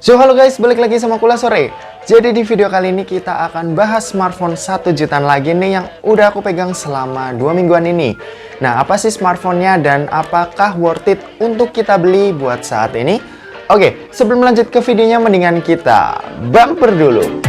So halo guys, balik lagi sama Kula Sore. Jadi di video kali ini kita akan bahas smartphone 1 jutaan lagi nih yang udah aku pegang selama 2 mingguan ini. Nah, apa sih smartphone-nya dan apakah worth it untuk kita beli buat saat ini? Oke, sebelum lanjut ke videonya mendingan kita bumper dulu.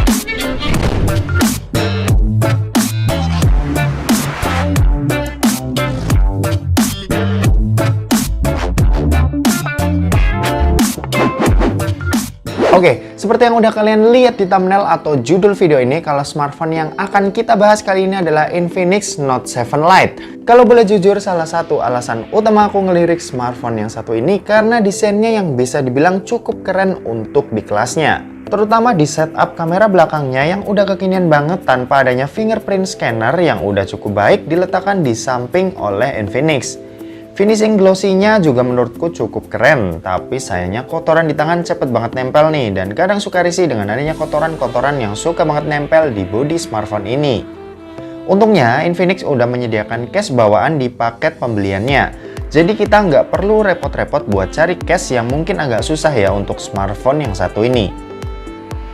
Oke, seperti yang udah kalian lihat di thumbnail atau judul video ini, kalau smartphone yang akan kita bahas kali ini adalah Infinix Note 7 Lite. Kalau boleh jujur, salah satu alasan utama aku ngelirik smartphone yang satu ini karena desainnya yang bisa dibilang cukup keren untuk di kelasnya. Terutama di setup kamera belakangnya yang udah kekinian banget tanpa adanya fingerprint scanner yang udah cukup baik diletakkan di samping oleh Infinix. Finishing glossy-nya juga menurutku cukup keren, tapi sayangnya kotoran di tangan cepet banget nempel nih, dan kadang suka risih dengan adanya kotoran-kotoran yang suka banget nempel di bodi smartphone ini. Untungnya Infinix udah menyediakan case bawaan di paket pembeliannya, jadi kita nggak perlu repot-repot buat cari case yang mungkin agak susah ya untuk smartphone yang satu ini.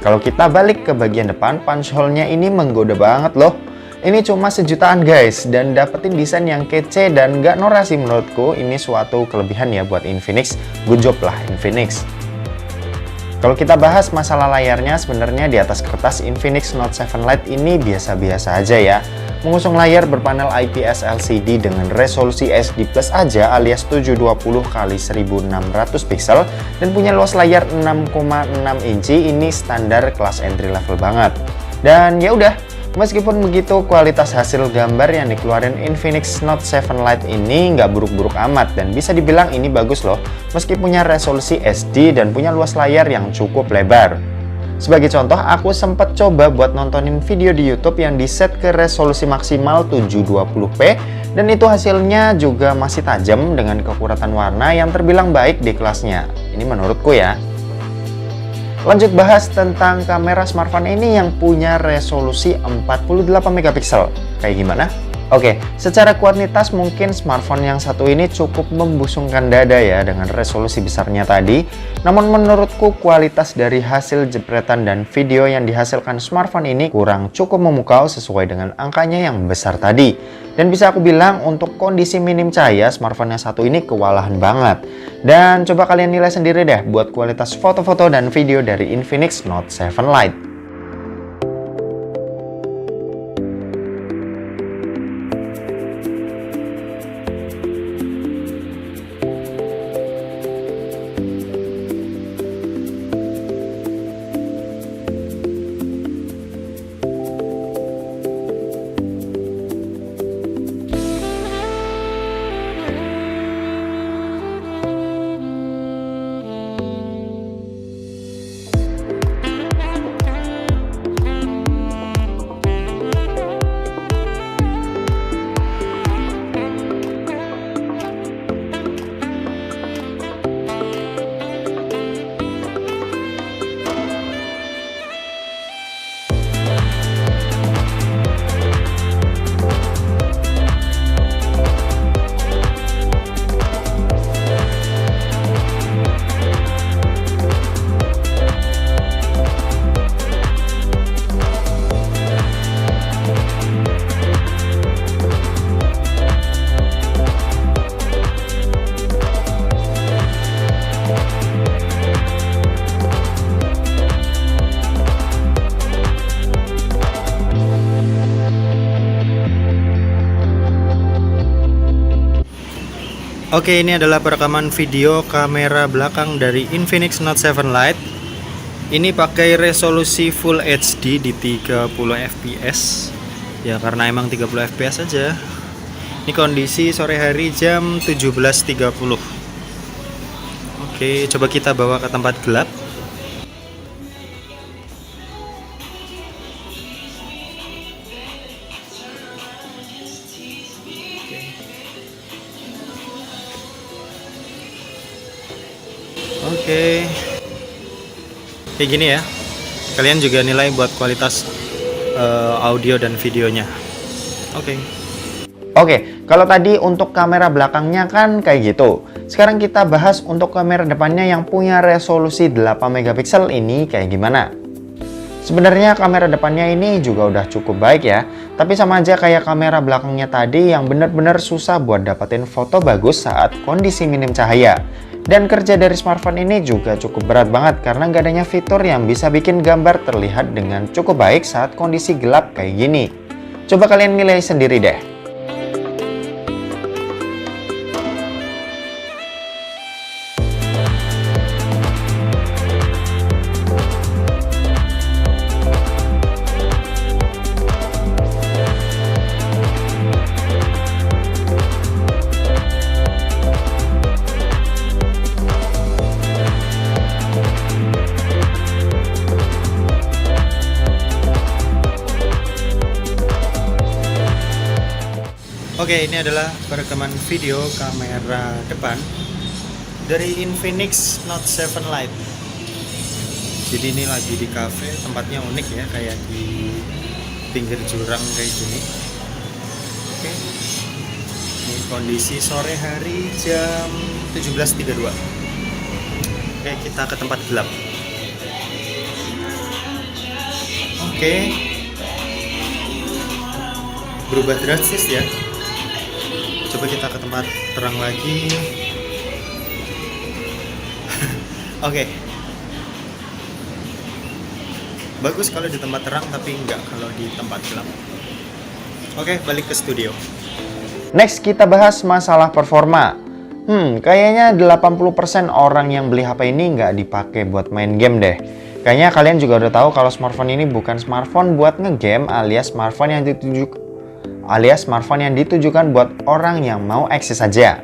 Kalau kita balik ke bagian depan, punch hole-nya ini menggoda banget loh. Ini cuma sejutaan guys, dan dapetin desain yang kece dan gak norak sih menurutku. Ini suatu kelebihan ya buat Infinix. Good job lah Infinix. Kalau kita bahas masalah layarnya, sebenarnya di atas kertas Infinix Note 7 Lite ini biasa-biasa aja ya. Mengusung layar berpanel IPS LCD dengan resolusi SD Plus aja alias 720x1600 pixel dan punya luas layar 6,6 inci, ini standar kelas entry level banget. Dan ya udah, meskipun begitu, kualitas hasil gambar yang dikeluarin Infinix Note 7 Lite ini nggak buruk-buruk amat dan bisa dibilang ini bagus loh, meski punya resolusi SD dan punya luas layar yang cukup lebar. Sebagai contoh, aku sempat coba buat nontonin video di YouTube yang diset ke resolusi maksimal 720p dan itu hasilnya juga masih tajam dengan kekuratan warna yang terbilang baik di kelasnya. Ini menurutku ya. Lanjut bahas tentang kamera smartphone ini yang punya resolusi 48 megapiksel. Kayak gimana? Oke, secara kuantitas mungkin smartphone yang satu ini cukup membusungkan dada ya dengan resolusi besarnya tadi. Namun menurutku kualitas dari hasil jepretan dan video yang dihasilkan smartphone ini kurang cukup memukau sesuai dengan angkanya yang besar tadi. Dan bisa aku bilang untuk kondisi minim cahaya smartphone yang satu ini kewalahan banget. Dan coba kalian nilai sendiri deh buat kualitas foto-foto dan video dari Infinix Note 7 Lite. Oke, ini adalah perekaman video kamera belakang dari Infinix Note 7 Lite. Ini pakai resolusi Full HD di 30 fps. Ya karena emang 30 fps aja. Ini kondisi sore hari jam 17.30. Oke, coba kita bawa ke tempat gelap. Oke, kayak gini ya. Kalian juga nilai buat kualitas audio dan videonya. Oke, kalau tadi untuk kamera belakangnya kan kayak gitu. Sekarang kita bahas untuk kamera depannya yang punya resolusi 8 megapiksel ini kayak gimana. Sebenarnya kamera depannya ini juga udah cukup baik ya, tapi sama aja kayak kamera belakangnya tadi yang bener-bener susah buat dapetin foto bagus saat kondisi minim cahaya. Dan kerja dari smartphone ini juga cukup berat banget karena nggak adanya fitur yang bisa bikin gambar terlihat dengan cukup baik saat kondisi gelap kayak gini. Coba kalian nilai sendiri deh. Oke, ini adalah perekaman video kamera depan dari Infinix Note 7 Lite. Jadi ini lagi di cafe, tempatnya unik ya, kayak di pinggir jurang kayak gini. Oke, ini kondisi sore hari jam 17.32. Oke, kita ke tempat gelap. Oke, berubah drastis ya. Coba kita ke tempat terang lagi. Oke. Bagus kalau di tempat terang, tapi enggak kalau di tempat gelap. Oke, balik ke studio. Next kita bahas masalah performa. Kayaknya 80% orang yang beli HP ini nggak dipakai buat main game deh. Kayaknya kalian juga udah tahu kalau smartphone ini bukan smartphone buat ngegame alias smartphone yang ditujukan buat orang yang mau eksis saja.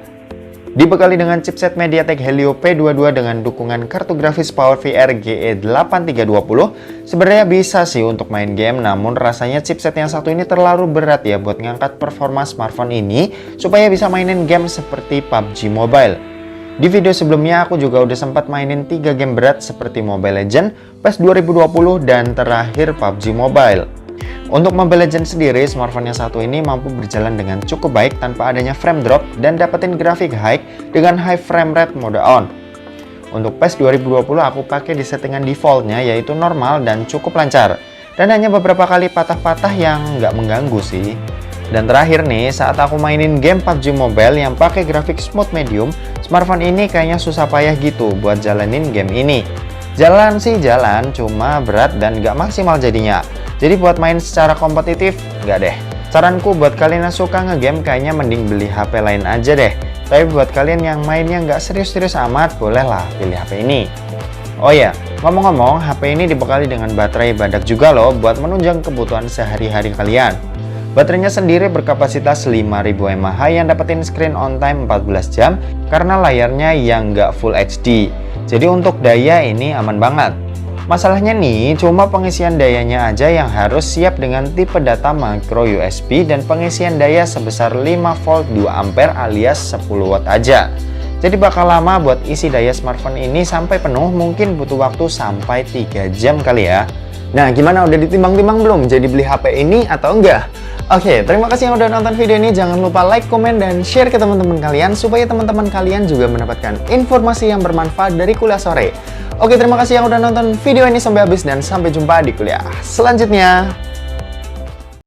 Dibekali dengan chipset MediaTek Helio P22 dengan dukungan kartu grafis PowerVR GE8320, sebenarnya bisa sih untuk main game, namun rasanya chipset yang satu ini terlalu berat ya buat ngangkat performa smartphone ini supaya bisa mainin game seperti PUBG Mobile. Di video sebelumnya aku juga udah sempat mainin 3 game berat seperti Mobile Legends, PES 2020, dan terakhir PUBG Mobile. Untuk Mobile Legends sendiri, smartphone yang satu ini mampu berjalan dengan cukup baik tanpa adanya frame drop dan dapetin grafik high dengan high frame rate mode on. Untuk PES 2020 aku pakai di settingan defaultnya yaitu normal dan cukup lancar. Dan hanya beberapa kali patah-patah yang nggak mengganggu sih. Dan terakhir nih, saat aku mainin game PUBG Mobile yang pakai grafik smooth medium, smartphone ini kayaknya susah payah gitu buat jalanin game ini. Jalan sih jalan, cuma berat dan nggak maksimal jadinya. Jadi buat main secara kompetitif, nggak deh. Saranku buat kalian yang suka ngegame kayaknya mending beli HP lain aja deh. Tapi buat kalian yang mainnya nggak serius-serius amat, bolehlah pilih HP ini. Oh ya, ngomong-ngomong, HP ini dibekali dengan baterai badak juga loh buat menunjang kebutuhan sehari-hari kalian. Baterainya sendiri berkapasitas 5000 mAh yang dapetin screen on time 14 jam karena layarnya yang nggak Full HD. Jadi untuk daya ini aman banget. Masalahnya nih, cuma pengisian dayanya aja yang harus siap dengan tipe data micro USB dan pengisian daya sebesar 5V 2A alias 10W aja. Jadi bakal lama buat isi daya smartphone ini sampai penuh, mungkin butuh waktu sampai 3 jam kali ya. Nah, gimana, udah ditimbang-timbang belum jadi beli HP ini atau enggak? Oke, terima kasih yang udah nonton video ini. Jangan lupa like, komen, dan share ke teman-teman kalian supaya teman-teman kalian juga mendapatkan informasi yang bermanfaat dari kuliah sore. Oke, terima kasih yang udah nonton video ini sampai habis dan sampai jumpa di kuliah selanjutnya.